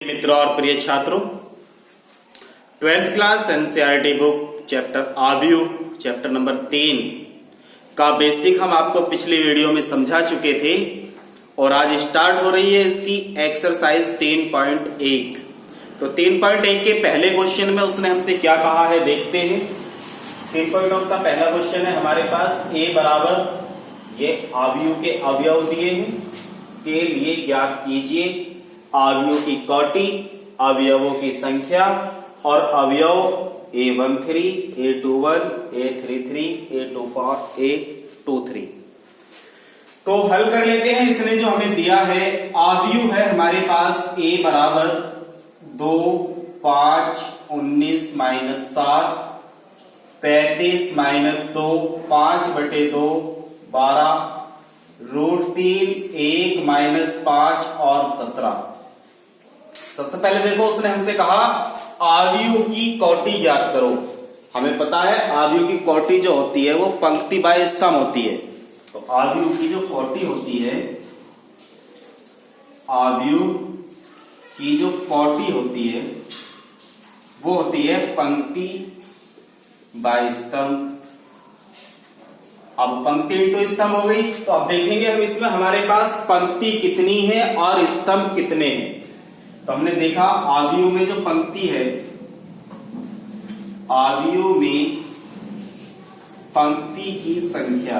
मित्रों और प्रिय छात्रों, 12th class NCERT book chapter आव्यूह चैप्टर नंबर 3 का बेसिक हम आपको पिछली वीडियो में समझा चुके थे और आज स्टार्ट हो रही है इसकी एक्सरसाइज 3.1। तो 3.1 के पहले क्वेश्चन में उसने हमसे क्या कहा है देखते हैं। 3.1 का पहला क्वेश्चन है हमारे पास a बराबर ये आव्यूह के अवयव दिए हैं के लिए ज्ञात कीजिए आव्यूह की कोटि, अवयवों की संख्या और अवयव a13, a21, a33, a24, a23। तो हल कर लेते हैं। इसने जो हमें दिया है आव्यूह है हमारे पास a बराबर 2, 5, 19 माइनस 7, 35 माइनस 2, 5/2, 12, √3, 1 माइनस 5 और 17। सबसे पहले देखो उसने हमसे कहा आव्यूह की कोटि ज्ञात करो। हमें पता है आव्यूह की कोटि जो होती है वो पंक्ति बाय स्तंभ होती है। तो आव्यूह की जो कोटि होती है, आव्यूह की जो कोटि होती है वो होती है पंक्ति बाय स्तंभ। अब पंक्ति इंटू स्तंभ हो गई। तो अब देखेंगे हम इसमें हमारे पास पंक्ति कितनी है और स्तंभ कितने हैं। तो हमने देखा आव्यूह में जो पंक्ति है, आव्यूह में पंक्ति की संख्या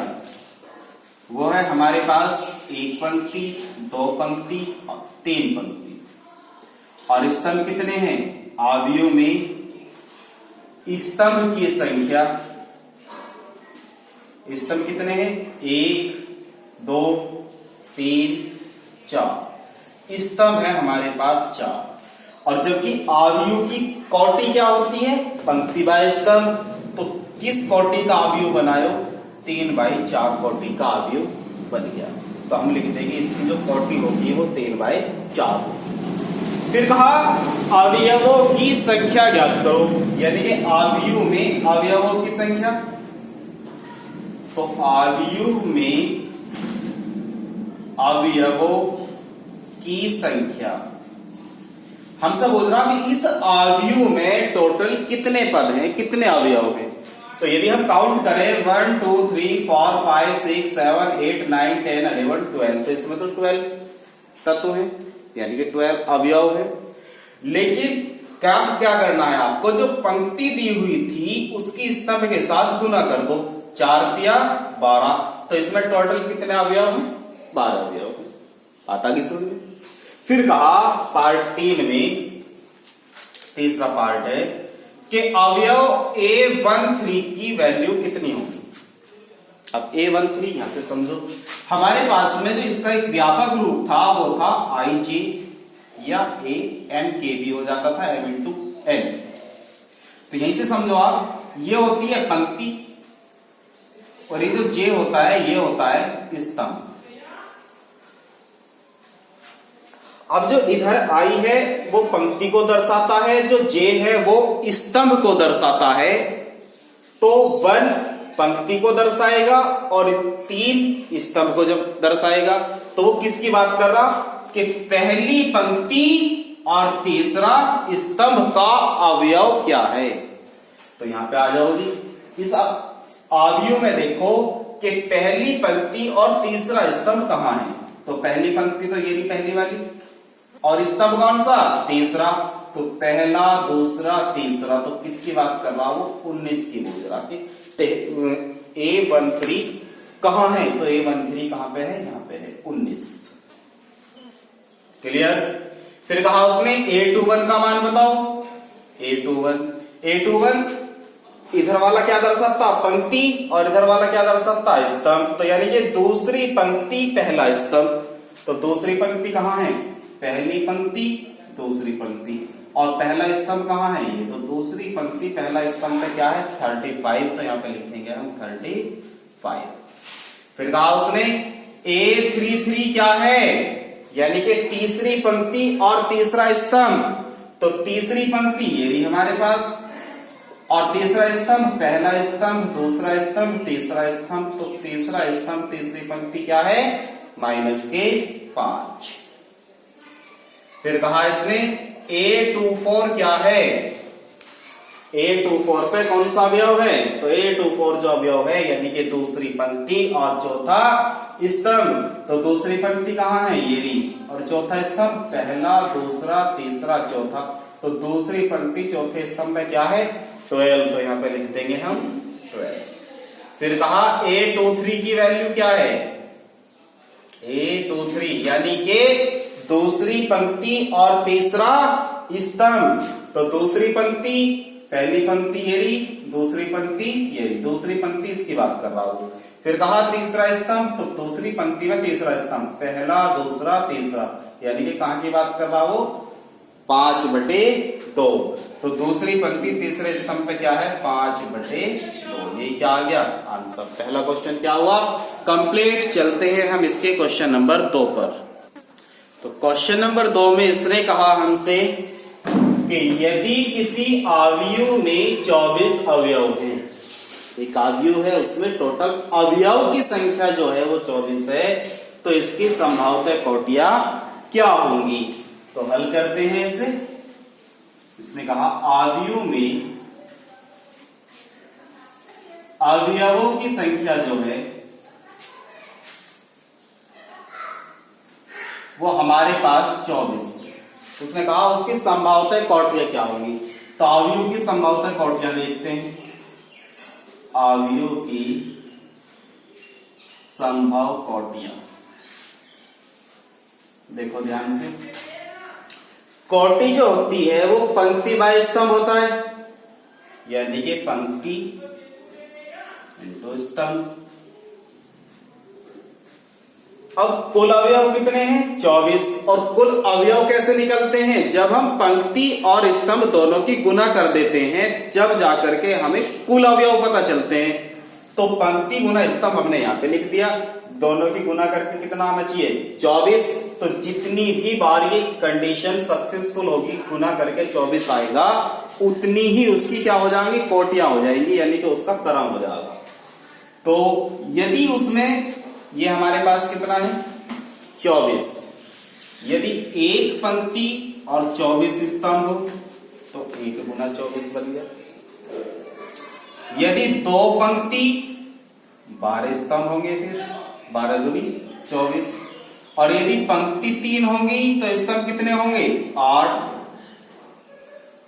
वो है हमारे पास 1 पंक्ति, 2 पंक्ति और 3 पंक्ति। और स्तंभ कितने हैं? आव्यूह में स्तंभ की संख्या, स्तंभ कितने हैं? 1, 2, 3, 4 स्तंभ है हमारे पास 4। और जबकि आव्यूह की कोटि क्या होती है? पंक्ति बाय स्तंभ। तो किस कोटि का आव्यूह बनायो? 3/4 कोटि का आव्यूह बन गया। तो हम लिख देंगे इसकी जो कोटि होगी वो 3/4 होगी। फिर कहा अवयवों की संख्या ज्ञात करो, यानी कि आव्यूह में अवयवों की संख्या। तो आव्यूह में अवयवों की संख्या हमसे बोल रहा है इस आव्यूह में टोटल कितने पद हैं, कितने अवयव हैं। तो यदि हम काउंट करें 1, 2, 3, 4, 5, 6, 7, 8, 9, 10, 11, 12, तो इसमें तो 12 तत्व हैं, यानी कि 12 अवयव है। लेकिन क्या करना है आपको? जो पंक्ति दी हुई थी उसकी स्तंभ के साथ गुना कर दो। 4 या 12, तो इसमें टोटल कितने अवयव हैं? 12 अवयव हैं। आता की समझ में? फिर कहा पार्ट 3 में तीसरा पार्ट है कि अवयव a13 की वैल्यू कितनी होगी। अब a13 यहां से समझो, हमारे पास में जो इसका एक व्यापक रूप था वो था ij या m k भी हो जाता था m इंटू n। तो यहीं से समझो आप, ये होती है पंक्ति और ये जो j होता है ये होता है स्तंभ। अब जो इधर आई है वो पंक्ति को दर्शाता है, जो j है वो स्तंभ को दर्शाता है। तो 1 पंक्ति को दर्शाएगा और 3 स्तंभ को जब दर्शाएगा तो वो किसकी बात कर रहा कि पहली पंक्ति और तीसरा स्तंभ का अवयव क्या है। तो यहां पे आ जाओ जी, इस आव्यूह में देखो कि पहली पंक्ति और तीसरा स्तंभ कहां है। तो पहली पंक्ति तो ये नहीं, पहली वाली, और स्तंभ कौन सा? तीसरा। तो पहला, दूसरा, तीसरा, तो किसकी बात कर रहा हूं? 19 की बोल रहा कि a13 कहां है? तो a13 कहां पे है? यहां पे है 19। क्लियर? फिर कहा उसने a21 का मान बताओ। a21 इधर वाला क्या दर्शाता? पंक्ति, और इधर वाला क्या दर्शाता? स्तंभ। तो यानी कि दूसरी पंक्ति पहला स्तंभ। तो दूसरी पंक्ति कहां है? पहली पंक्ति दूसरी पंक्ति, और पहला स्तंभ कहां है? ये तो दूसरी पंक्ति पहला स्तंभ में क्या है? 35। तो यहां पे लिखेंगे हम 35। फिर कहा उसने a33 क्या है? यानी कि तीसरी पंक्ति और तीसरा स्तंभ। तो तीसरी पंक्ति ये रही हमारे पास, और तीसरा स्तंभ पहला स्तंभ, दूसरा स्तंभ, तीसरा स्तंभ। तो तीसरा स्तंभ तीसरी पंक्ति क्या है? -5। फिर कहा इसने A24 क्या है, A24 पे कौन सा अवयव है, तो A24 जो अवयव है यानी कि दूसरी पंक्ति और चौथा स्तंभ। तो दूसरी पंक्ति कहाँ है, ये रही, और चौथा स्तंभ पहला दूसरा तीसरा चौथा। तो दूसरी पंक्ति चौथे स्तंभ में क्या है, 12। तो यहाँ पे लिख देंगे हम 12। फिर कहा A23 की वैल्यू क्या है, A23 यानी कि दूसरी पंक्ति और तीसरा स्तंभ। तो दूसरी पंक्ति, पहली पंक्ति ये रही, दूसरी पंक्ति ये रही, दूसरी पंक्ति इसकी बात कर रहा हूं। फिर कहा तीसरा स्तंभ, तो दूसरी पंक्ति में तीसरा स्तंभ, पहला दूसरा तीसरा, यानी कि कहां की बात कर रहा हो, 5/2। तो दूसरी पंक्ति तीसरे स्तंभ पे क्या है, 5/2। ये क्या आ गया आंसर। पहला क्वेश्चन क्या हुआ, कंप्लीट। चलते हैं हम इसके क्वेश्चन नंबर 2 पर। तो क्वेश्चन नंबर 2 में इसने कहा हमसे कि यदि किसी अवयव में 24 अवयव हैं, एक अवयव है उसमें टोटल अवयव की संख्या जो है वो 24 है, तो इसकी संभाव्यता कोटियां क्या होंगी। तो हल करते हैं इसे। इसने कहा अवयव में अवयवों की संख्या जो है वो हमारे पास 24। उसने कहा उसकी संभाव्यता कोटियां क्या होगी। तो अवयव की संभाव्यता कोटियां देखते हैं। अवयव की संभाव कोटियां देखो ध्यान से। कोटि जो होती है वो पंक्ति बाय स्तंभ होता है, यानी कि पंक्ति इंटू स्तंभ। अब कुल अवयव कितने हैं, 24। और कुल अवयव कैसे निकलते हैं, जब हम पंक्ति और स्तंभ दोनों की गुना कर देते हैं, जब जाकर के हमें कुल अवयव पता चलते हैं। तो पंक्ति गुना स्तंभ हमने यहां पे लिख दिया, दोनों की गुना करके कितना आना चाहिए, 24। तो जितनी भी बार ये कंडीशन सक्सेसफुल होगी, गुना करके 24 आएगा, उतनी ही उसकी क्या हो जाएंगी, कोटियां हो जाएंगी, यानी कि उसका क्रम हो जाएगा। तो यदि उसमें ये हमारे पास कितना है, 24। यदि एक पंक्ति और 24 स्तंभ हो तो 1 गुना 24 बन गया। यदि 2 पंक्ति 12 स्तंभ होंगे, फिर 12 दूनी 24। और यदि पंक्ति 3 होंगी तो स्तंभ कितने होंगे, 8।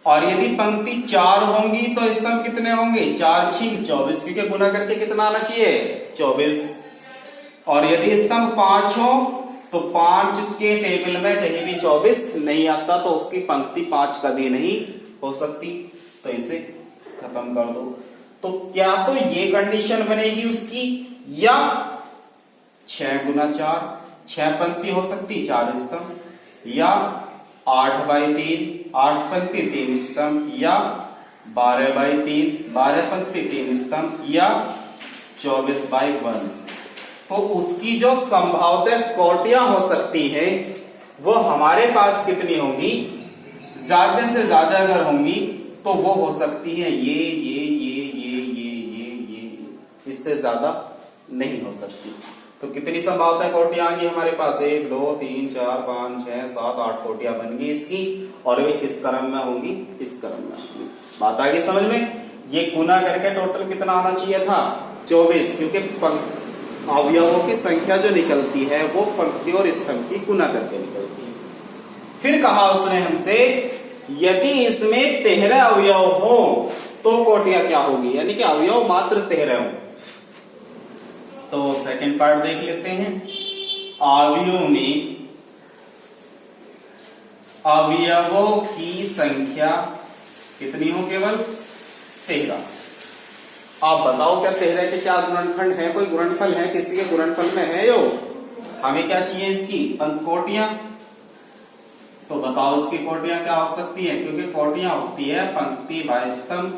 और यदि पंक्ति 4 होंगी तो स्तंभ कितने होंगे, 4 6 24, क्योंकि गुना करके कितना आना चाहिए, 24। और यदि स्तंभ 5 हो तो 5 के टेबल में कहीं भी 24 नहीं आता, तो उसकी पंक्ति 5 कभी नहीं हो सकती। तो इसे खत्म कर दो। तो क्या तो ये कंडीशन बनेगी उसकी, या 6 गुना 4, 6 पंक्ति हो सकती 4 स्तंभ, या 8/3, 8 पंक्ति 3 स्तंभ, या 12/3, 12 पंक्ति 3 स्तंभ, या 24/1। तो उसकी जो संभाव्यता कोटियां हो सकती हैं वो हमारे पास कितनी होंगी, ज्यादा से ज्यादा अगर होंगी तो वो हो सकती है ये, इससे ज्यादा नहीं हो सकती। तो कितनी संभाव्यता कोटियां आएंगी हमारे पास, 1 2 3 4 5 6 7 8 कोटियां बन गई इसकी। और वे किस क्रम में होंगी, इस क्रम में होंगी। बात आ गई समझ में। ये गुना करके टोटल कितना आना चाहिए था, 24, क्योंकि अवयवों की संख्या जो निकलती है वो पंक्ति और स्तंभ की गुना करके निकलती है। फिर कहा उसने हमसे यदि इसमें 13 अवयव हो तो कोटियां क्या होगी, यानी कि अवयव मात्र 13 हो। तो सेकंड पार्ट देख लेते हैं। अवयव में अवयवों की संख्या कितनी हो, केवल 13। आप बताओ क्या 13 के 4 गुणनखंड है, कोई गुणनफल है, किसी के गुणनफल में है यो। हमें क्या चाहिए इसकी कोटियां। तो बताओ इसकी कोटियां क्या हो सकती है, क्योंकि कोटियां होती है पंक्ति बाय स्तंभ,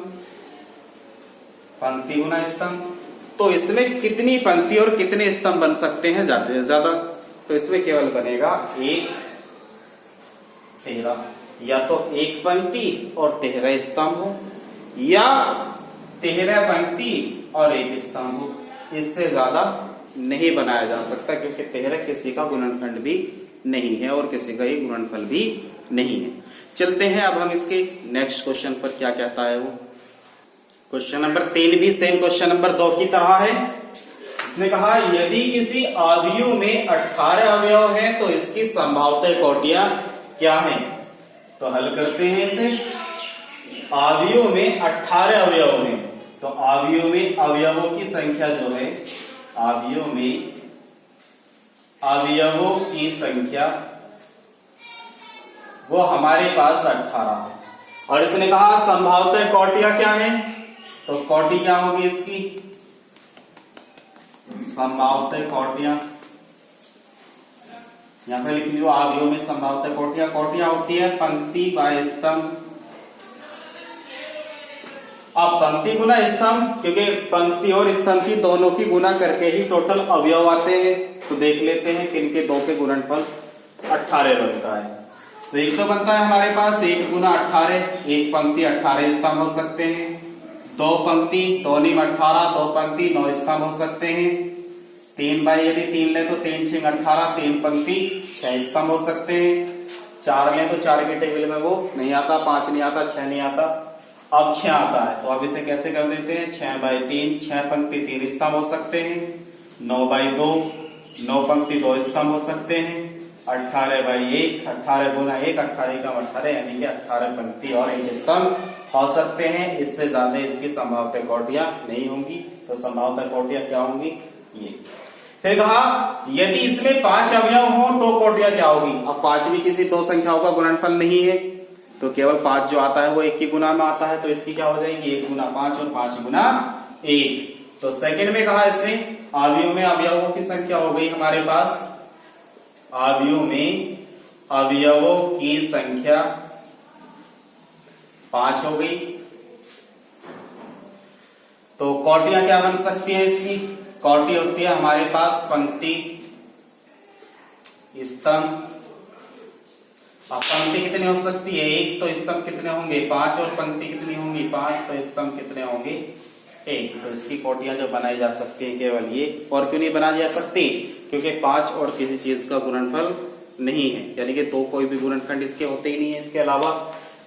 पंक्ति गुना स्तंभ। तो इसमें कितनी पंक्ति और कितने स्तंभ बन सकते हैं, ज्यादा से ज्यादा। तो इसमें केवल बनेगा 1 13, या तो 1 पंक्ति और 13 स्तंभ हो, या 13 पंक्ति और 1 स्तंभ हो। इससे ज्यादा नहीं बनाया जा सकता, क्योंकि 13 किसी का गुणनखंड भी नहीं है और किसी का ही गुणनफल भी नहीं है। चलते हैं अब हम इसके नेक्स्ट क्वेश्चन पर, क्या कहता है वो। क्वेश्चन नंबर 3 भी सेम क्वेश्चन नंबर 2 की तरह है। इसने कहा यदि किसी आव्यूह में 18 अवयव हैं तो इसकी संभावित कोटियां क्या हैं। तो हल करते हैं इसे। आव्यूह में 18 अवयव हैं, तो आव्यूह में अवयवों की संख्या जो है, आव्यूह में अवयवों की संख्या वो हमारे पास 18 है। और इसने कहा संभावित कोटियां क्या हैं, तो कोटि क्या होगी इसकी, संभावित कोटियां यहां पे लिख लो। आव्यूह में संभावित कोटियां होती है पंक्ति बाय स्तंभ। अब पंक्ति गुना स्तंभ, क्योंकि पंक्ति और स्तंभ की दोनों की गुना करके ही टोटल अवयव आते हैं। तो देख लेते हैं कि इनके दो के गुणनफल 18 बनता है। तो एक तो बनता है हमारे पास 1 गुना 18, एक पंक्ति 18 स्तंभ हो सकते हैं। दो पंक्ति 2 नीम 18, दो पंक्ति 9 स्तंभ हो सकते हैं। 3 बाई यदि 3 ले तो 3 6 18, 3 पंक्ति 6 स्तंभ हो सकते हैं। 4 ले तो 4 के टेबल में वो नहीं आता, 5 नहीं आता, 6 नहीं आता, अब 6 आता है। तो अब इसे कैसे कर देते हैं, 6 बाई 3, 6 पंक्ति 3 स्तंभ हो सकते हैं। 9 बाई 2, 9 पंक्ति 2 स्तंभ हो सकते हैं। 18 बाई 1, 18 गुना 1, 18 का 18, यानी कि 18 पंक्ति और 1 स्तंभ हो सकते हैं। इससे ज्यादा इसकी संभावित कोटियां नहीं होंगी। तो संभावित कोटियां क्या होंगी, ये। फिर कहा यदि इसमें 5 अवयव हो तो कोटियां क्या होगी। अब 5 भी किसी दो संख्याओं का गुणनफल नहीं है, तो केवल 5 जो आता है वो 1 की गुना में आता है। तो इसकी क्या हो जाएगी, 1 गुना 5 और 5 गुना 1। तो सेकंड में कहा इसने आव्यूह में अवयवों की संख्या हो गई हमारे पास, आव्यूह में अवयवों की संख्या 5 हो गई। तो कोटियां क्या बन सकती है इसकी, कोटि होती है हमारे पास पंक्ति स्तंभ। अब पंक्ति कितनी हो सकती है, 1, तो स्तंभ कितने होंगे 5, और पंक्ति कितनी होंगी 5, तो स्तंभ कितने होंगे 1। तो इसकी कोटियां जो बनाई जा सकती है केवल ये। और क्यों नहीं बनाई जा सकती, क्योंकि 5 और किसी चीज का गुणनफल नहीं है, यानी कि 2 कोई भी गुणनखंड इसके होते ही नहीं है इसके अलावा।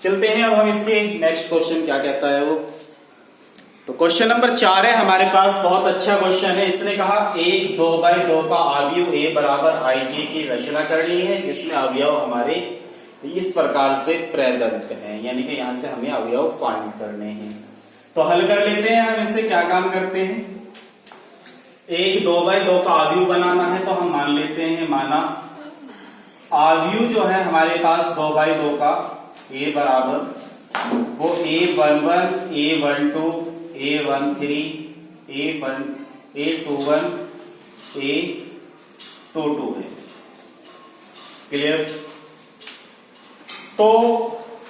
चलते हैं अब हम इसके नेक्स्ट क्वेश्चन क्या कहता है वो। तो क्वेश्चन नंबर 4 है हमारे पास, बहुत अच्छा क्वेश्चन है। इसने कहा 1 2 बाई 2 का आव्यूह A बराबर IJ की रचना करनी है, जिसमें अवयव हमारे इस प्रकार से प्रदत्त हैं, यानी कि यहां से हमें अवयव फाइंड करने हैं। तो हल कर लेते हैं हम इससे। क्या काम करते हैं, 1 2 बाई 2 का आव्यूह बनाना है, तो हम मान लेते हैं, माना आव्यूह जो है हमारे पास 2 बाई 2 का A बराबर वो A11 A12 A13 A21 A22 है। क्लियर। तो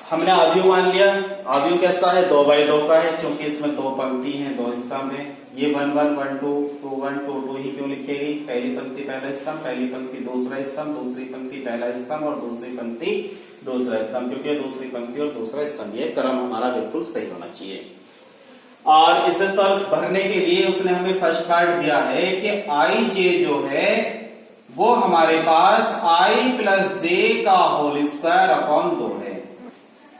हमने आव्यूह मान लिया। आव्यूह कैसा है, 2 बाई 2 का है, क्योंकि इसमें 2 पंक्ति हैं 2 स्तंभ है। ये 1 1 1 2 2 1 2 2 ही क्यों लिखेगी, पहली पंक्ति पहला स्तंभ, पहली पंक्ति दूसरा स्तंभ, दूसरी पंक्ति पहला स्तंभ और दूसरी पंक्ति दूसरा स्तंभ, क्योंकि दूसरी पंक्ति और दूसरा स्तंभ ये क्रम हमारा बिल्कुल सही होना चाहिए। और इसे सॉल्व भरने के लिए उसने हमें फर्स्ट पार्ट दिया है कि IJ जो है वो हमारे पास I प्लस J का होल स्क्वायर अपॉन 2 है।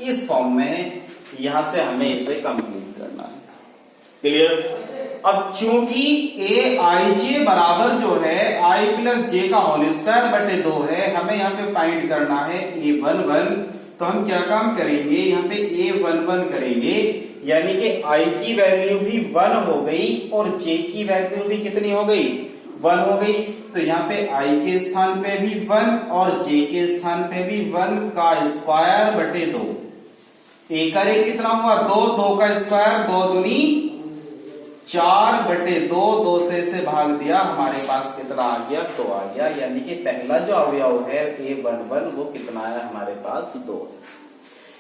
इस फॉर्म में यहां से हमें इसे कंप्लीट करना है। क्लियर। अब चूंकि AIJ बराबर जो है I प्लस J का होल स्क्वायर बटे 2 है, हमें यहाँ पे फाइंड करना है A11। तो हम क्या काम करेंगे, यहाँ पे A11 करेंगे, यानी कि I की वैल्यू भी 1 हो गई और J की वैल्यू भी कितनी हो गई, 1 हो गई। तो यहाँ पे I के स्थान पे भी 1 और J के स्थान पे भी 1 का स्क्वायर बटे 2। एक और एक कितना हुआ, 2, 2 का स्क्वायर 2 दूनी 4 बटे 2, 2 से इसे भाग दिया, हमारे पास कितना आ गया, 2 आ गया। यानी कि पहला जो अवयव है A11 वो कितना आया हमारे पास, 2।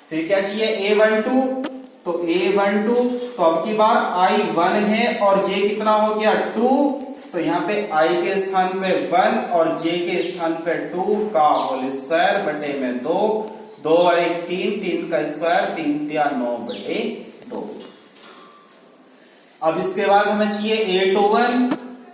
फिर क्या चाहिए, A12। तो A12, तो अब की बार I1 है और J कितना हो गया 2। तो यहाँ पे I के स्थान पे 1 और J के स्थान पे 2 का होल स्क्वायर बटे में 2, 2 और 1 3, 3 का स्क्वायर 3 या 9 बटे 2। अब इसके बाद हमें चाहिए A21,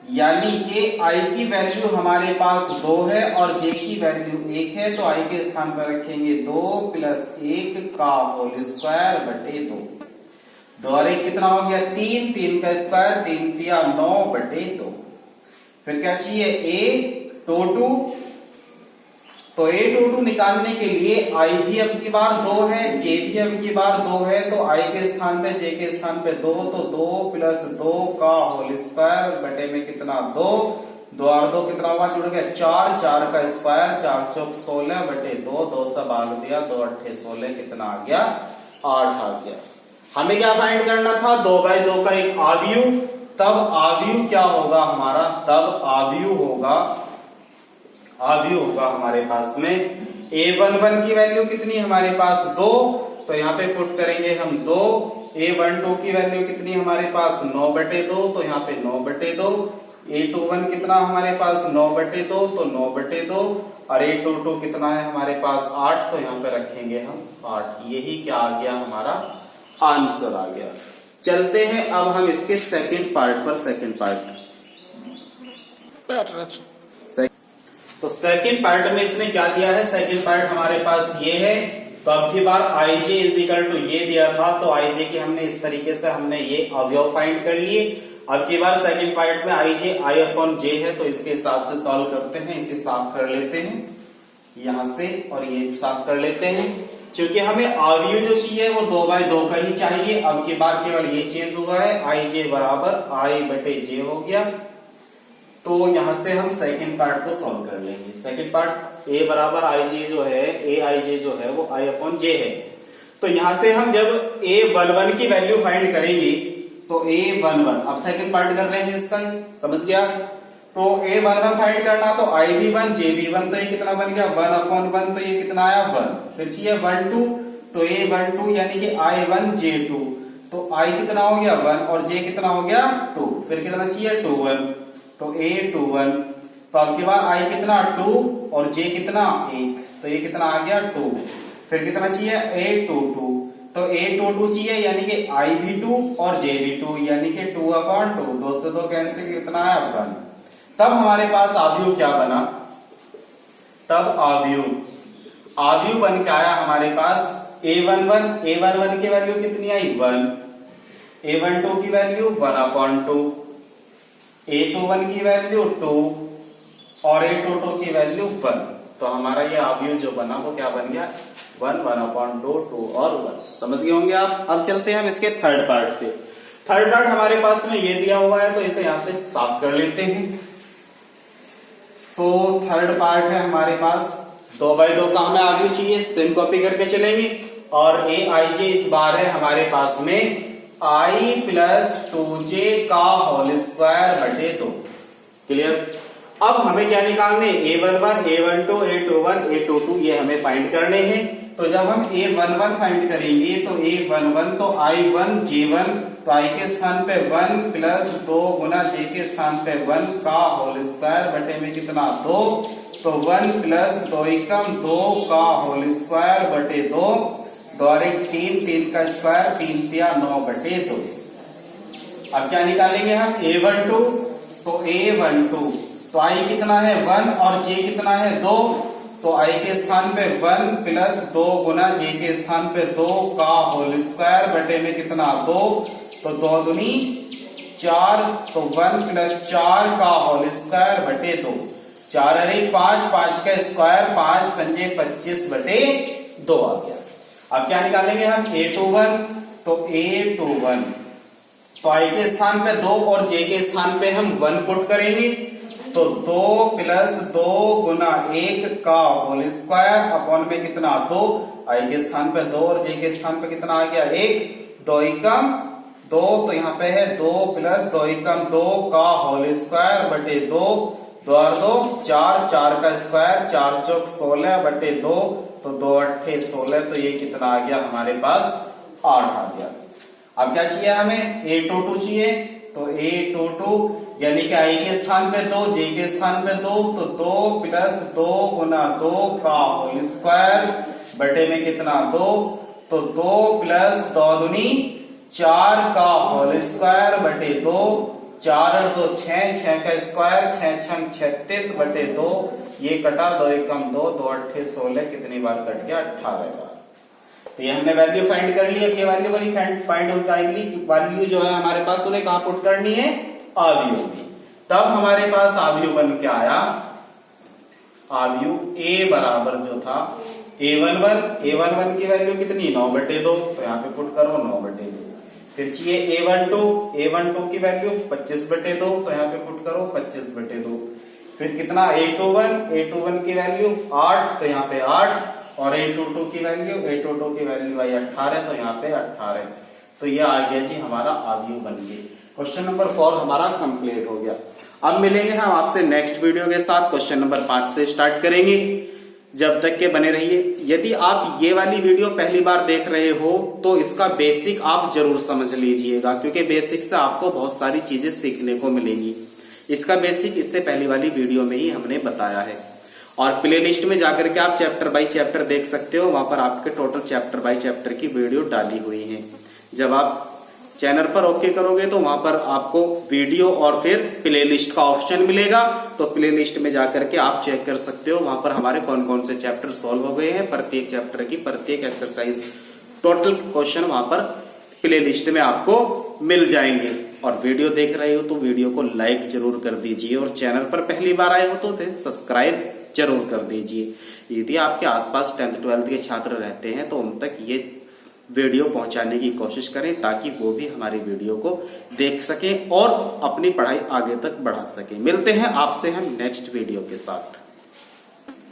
यानी कि i की वैल्यू हमारे पास 2 है और j की वैल्यू 1 है, तो i के स्थान पर रखेंगे 2 प्लस 1 का होल स्क्वायर बटे 2। 2 और 1 कितना हो गया 3, 3 का स्क्वायर 3 तिया 9 बटे 2। फिर क्या चाहिए a22, तो a22 निकालने के लिए i भी अब की बार 2 है, j भी अब की बार 2 है, तो i के स्थान पे j के स्थान पे 2, तो 2 प्लस 2 का होल स्क्वायर बटे में कितना 2, 2 और 2 कितना हुआ जुड़ गया 4, 4 का स्क्वायर 4 चौक 16 बटे 2, 2 से भाग दिया 2 अट्ठे 16 कितना आ गया 8 आ गया। हमें क्या फाइंड करना था 2/2 का एक आव्यूह, तब आव्यूह क्या होगा हमारा, तब आव्यूह होगा हमारे पास में a11 की वैल्यू कितनी हमारे पास 2, तो यहाँ पे पुट करेंगे हम 2, a12 की वैल्यू कितनी हमारे पास 9 बटे 2, तो यहाँ पे 9 बटे 2, a21 कितना हमारे पास 9 बटे 2, तो 9 बटे 2, और a22 कितना है हमारे पास 8, तो यहाँ पे रखेंगे हम 8। यही क्या आ गया हमारा आंसर आ गया। चलते हैं अब हम इसके सेकंड पार्ट पर। तो सेकंड पार्ट में इसने क्या दिया है, सेकंड पार्ट हमारे पास ये है। तो अब की बार आई जे इज इक्वल टू ये दिया था, तो आई जे की हमने इस तरीके से हमने ये अवयव फाइंड कर लिए। अब की बार सेकंड पार्ट में आई जे आई अपॉन जे है, तो इसके हिसाब से सॉल्व करते हैं। इसे साफ कर लेते हैं यहां से, और ये साफ कर लेते हैं, क्योंकि हमें अवयव जो चाहिए वो 2/2 का ही चाहिए। अब की बार केवल ये चेंज हुआ है, आई जे बराबर आई बटे जे हो गया। तो यहां से हम सेकंड पार्ट को सॉल्व कर लेंगे। सेकंड पार्ट a बराबर आई जे जो है, ए आई जे जो है वो आई अपॉन जे है। तो यहां से हम जब a11 की वैल्यू फाइंड करेंगे, तो a11 अब सेकंड पार्ट कर रहे हैं इसका, समझ गया। तो a11 फाइंड करना, तो i भी 1 j भी 1, तो ये कितना बन गया 1 अपॉन 1, तो ये कितना आया 1। फिर चाहिए 1 2, तो a12 यानी कि i1 j2, तो i कितना हो गया 1 और j कितना हो गया 2। फिर कितना चाहिए 2 1, तो a21, तो अब के बाद i कितना 2 और j कितना 1, तो ये कितना आ गया 2। फिर कितना चाहिए a22, तो a22 चाहिए यानी कि i भी 2 और j भी 2, यानी कि 2 अपॉन 2, 2 से 2 कैंसिल कितना है 1। तब हमारे पास आव्यूह क्या बना, तब आव्यूह बन के आया हमारे पास a11 की वैल्यू कितनी आई 1, a12 की वैल्यू 1 अपॉन 2, a21 की वैल्यू 2 और a22 की वैल्यू 1। तो हमारा ये आव्यूह जो बना वो क्या बन गया 1 1 अपॉन 2 2 और 1। समझ गए होंगे आप। अब चलते हैं हम इसके थर्ड पार्ट पे। थर्ड पार्ट हमारे पास में ये दिया हुआ है, तो इसे यहाँ पे साफ कर लेते हैं। तो थर्ड पार्ट है हमारे पास 2/2 का हमें आव्यूह चाहिए, सेम कॉपी करके चलेंगे। और ए आई जे इस बार है हमारे पास में i प्लस 2j का होल स्क्वायर बटे 2। क्लियर। अब हमें क्या निकालने, a11 a12 a21 a22 ये हमें फाइंड करने हैं। तो जब हम a11 फाइंड करेंगे, तो a11 तो i1 j1, तो i के स्थान पे 1 प्लस 2 गुना j के स्थान पे 1 का होल स्क्वायर बटे में कितना 2, तो 1 प्लस 2 एकम 2 का होल स्क्वायर बटे 2, 2 और 1 3, 3 का स्क्वायर 3 तिया 9 बटे 2। अब क्या निकालेंगे हम a12, तो a12 तो i कितना है 1 और j कितना है 2, तो i के स्थान पे 1 प्लस 2 गुना j के स्थान पे 2 का होल स्क्वायर बटे में कितना 2, तो 2 दूनी 4, तो 1 प्लस 4 का होल स्क्वायर बटे 2, 4 और 1 5, 5 का स्क्वायर 5 पंजे 25 बटे 2 आ गया। अब क्या निकालेंगे हम a21, तो a21 तो i के स्थान पे 2 और j के स्थान पे हम 1 पुट करेंगे, तो 2 प्लस 2 गुना 1 का होल स्क्वायर अपॉन में कितना 2, i के स्थान पे 2 और j के स्थान पे कितना आ गया 1, 2 एकम 2, तो यहाँ पे है 2 प्लस 2 एकम 2 का होल स्क्वायर बटे 2, 2 और 2 4, 4 का स्क्वायर 4 चौक 16 बटे 2, तो 2 अट्ठे 16, तो ये कितना आ गया हमारे पास 8 आ गया। अब क्या चाहिए हमें a22 चाहिए, तो a22 यानी कि i के स्थान पे 2 j के स्थान पे 2, तो 2 प्लस 2 गुना 2 का होल स्क्वायर बटे में कितना 2, तो 2 प्लस 2 दूनी 4 का होल स्क्वायर बटे 2, 4 और 2 6, 6 का स्क्वायर 6 6 36/2, ये कटा 2 एकम 2, 2 8 16, कितनी बार कट गया 18 बार। तो ये हमने वैल्यू फाइंड कर ली। अब ये वैल्यू वाली फाइंड हो जाएगी। वैल्यू जो है हमारे पास उन्हें कहां पुट करनी है, आव्यूह में। तब हमारे पास आव्यूह बन के आया, आव्यूह A बराबर जो था A11 की वैल्यू कितनी 9/2, तो यहाँ पे पुट करो 9/2। फिर चाहिए A12 की वैल्यू 25/2, तो यहाँ पे पुट करो 25/2। फिर कितना A21 की वैल्यू 8, तो यहाँ पे 8, और A22 की वैल्यू आई 18, तो यहाँ पे 18। तो ये आ गया जी हमारा आव्यूह बन गया। क्वेश्चन नंबर 4 हमारा कंप्लीट हो गया। अब मिलेंगे हम आपसे नेक्स्ट वीडियो के साथ। क्वेश्चन नंबर 5 से स्टार्ट करेंगे। जब तक के बने रहिए। यदि आप ये वाली वीडियो पहली बार देख रहे हो तो इसका बेसिक आप जरूर समझ लीजिएगा, क्योंकि बेसिक से आपको बहुत सारी चीजें सीखने को मिलेंगी। इसका बेसिक इससे पहली वाली वीडियो में ही हमने बताया है। और प्ले लिस्ट में जाकर के आप चैप्टर बाय चैप्टर देख सकते हो, वहां पर आपके टोटल चैप्टर बाय चैप्टर की वीडियो डाली हुई है। जब आप चैनल पर ओके करोगे तो वहां पर आपको वीडियो और फिर प्ले लिस्ट का ऑप्शन मिलेगा, तो प्ले लिस्ट में जाकर के आप चेक कर सकते हो। वहां पर हमारे कौन कौन से चैप्टर सॉल्व हो गए हैं, प्रत्येक चैप्टर की प्रत्येक एक्सरसाइज टोटल क्वेश्चन वहां पर प्ले लिस्ट में आपको मिल जाएंगे। और वीडियो देख रहे हो तो वीडियो को लाइक जरूर कर दीजिए, और चैनल पर पहली बार आए हो तो सब्सक्राइब जरूर कर दीजिए। यदि आपके आसपास 10th 12th के छात्र रहते हैं तो उन तक ये वीडियो पहुंचाने की कोशिश करें, ताकि वो भी हमारी वीडियो को देख सकें और अपनी पढ़ाई आगे तक बढ़ा सकें। मिलते हैं आपसे हम नेक्स्ट वीडियो के साथ।